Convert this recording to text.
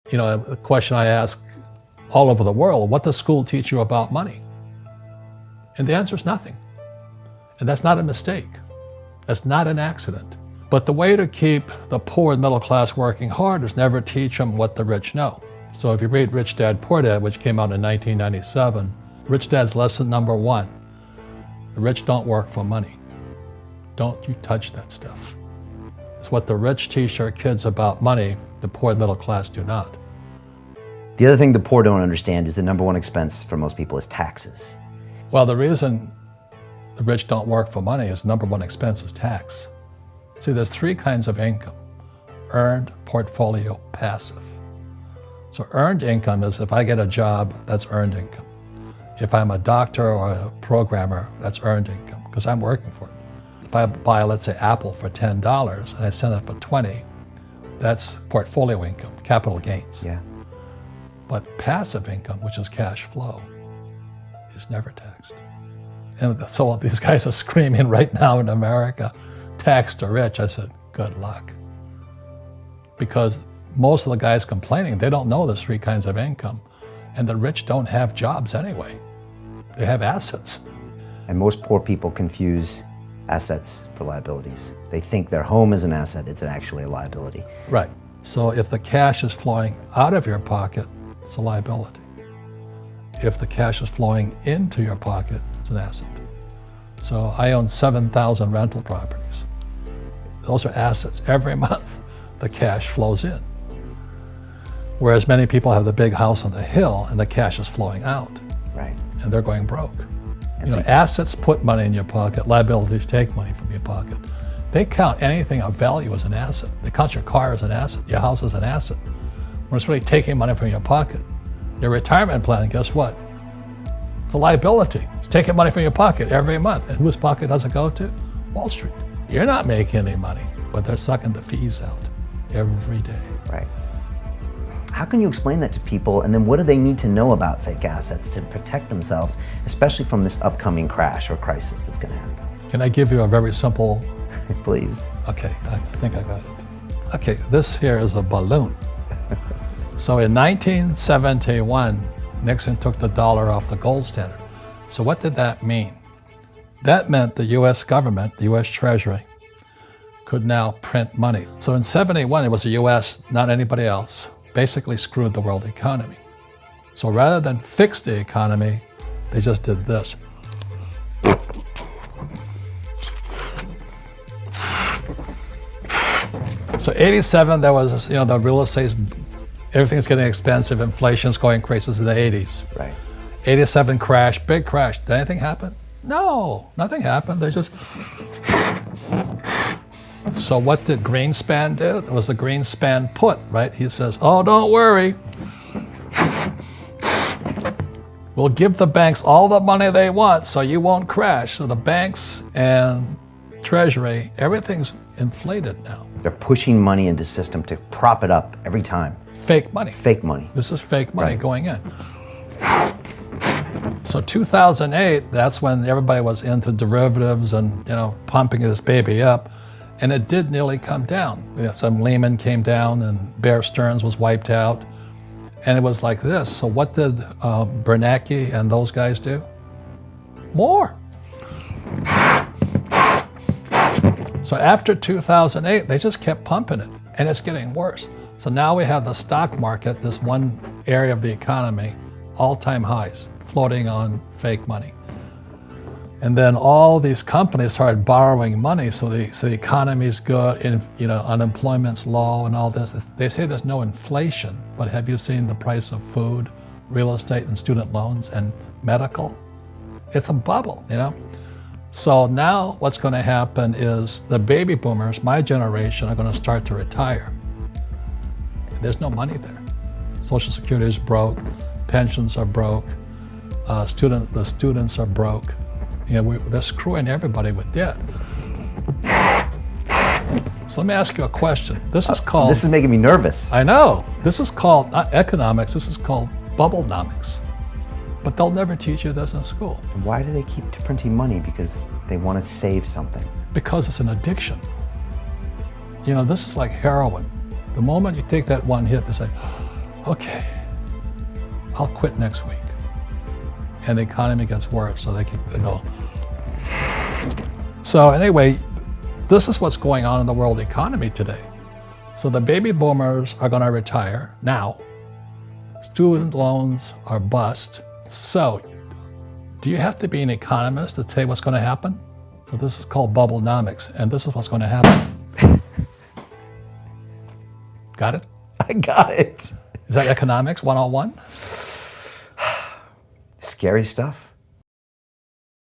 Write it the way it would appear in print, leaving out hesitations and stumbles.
You know, a question I ask all over the world, what does school teach you about money? And the answer is nothing. And that's not a mistake. That's not an accident. But the way to keep the poor and middle class working hard is never teach them what the rich know. So if you read Rich Dad, Poor Dad, which came out in 1997, Rich Dad's lesson number 1, the rich don't work for money. Don't you touch that stuff. It's what the rich teach their kids about money, the poor and middle class do not. The other thing the poor don't understand is the number one expense for most people is taxes. Well, the reason the rich don't work for money is number one expense is tax. See, there's 3 kinds of income: earned, portfolio, passive. So earned income is if I get a job, that's earned income. If I'm a doctor or a programmer, that's earned income because I'm working for it. If I buy, let's say, Apple for $10 and I sell it for $20, that's portfolio income, capital gains. Yeah. But passive income, which is cash flow, is never taxed. And so these guys are screaming right now in America, tax the rich. I said, good luck. Because most of the guys complaining, they don't know there's 3 kinds of income. And the rich don't have jobs anyway. They have assets. And most poor people confuse assets for liabilities. They think their home is an asset, it's actually a liability. Right. So if the cash is flowing out of your pocket, it's a liability. If the cash is flowing into your pocket, it's an asset. So I own 7,000 rental properties. Those are assets. Every month, the cash flows in. Whereas many people have the big house on the hill and the cash is flowing out. Right. And they're going broke. You know, assets put money in your pocket, liabilities take money from your pocket. They count anything of value as an asset. They count your car as an asset, your house as an asset. When it's really taking money from your pocket. Your retirement plan, guess what? It's a liability. It's taking money from your pocket every month. And whose pocket does it go to? Wall Street. You're not making any money, but they're sucking the fees out every day. Right. How can you explain that to people, and then what do they need to know about fake assets to protect themselves, especially from this upcoming crash or crisis that's going to happen? Can I give you a very simple... Please. Okay, I think I got it. Okay, this here is a balloon. So in 1971, Nixon took the dollar off the gold standard. So what did that mean? That meant the US government, the US Treasury, could now print money. So in 71, it was the US, not anybody else, basically screwed the world economy. So rather than fix the economy, they just did this. So 87, there was, you know, the real estate, everything's getting expensive, inflation's going crazy in the 80s. Right. 87 crash, big crash. Did anything happen? No, nothing happened. They just... So what did Greenspan do? It was the Greenspan put, right? He says, oh, don't worry. We'll give the banks all the money they want so you won't crash. So the banks and Treasury, everything's inflated now. They're pushing money into the system to prop it up every time. Fake money. Fake money. This is fake money Right. going in. So 2008, that's when everybody was into derivatives and, you know, pumping this baby up. And it did nearly come down. Some Lehman came down and Bear Stearns was wiped out. And it was like this. So what did Bernanke and those guys do? More. So after 2008, they just kept pumping it. And it's getting worse. So now we have the stock market, this one area of the economy, all-time highs, floating on fake money. And then all these companies started borrowing money, so the economy's good, and, you know, unemployment's low and all this. They say there's no inflation, but have you seen the price of food, real estate, and student loans, and medical? It's a bubble, you know? So now what's going to happen is the baby boomers, my generation, are going to start to retire. And there's no money there. Social Security is broke, pensions are broke, the students are broke. You know, they're screwing everybody with debt. So let me ask you a question. This is making me nervous. I know. This is called, not economics, this is called bubblenomics. But they'll never teach you this in school. Why do they keep printing money? Because they want to save something. Because it's an addiction. You know, this is like heroin. The moment you take that one hit, they say, okay, I'll quit next week. And the economy gets worse, so they go. So anyway, this is what's going on in the world economy today. So the baby boomers are going to retire now. Student loans are bust. So do you have to be an economist to say what's going to happen? So this is called bubblenomics, and this is what's going to happen. Got it? I got it. Is that economics 101? Scary stuff.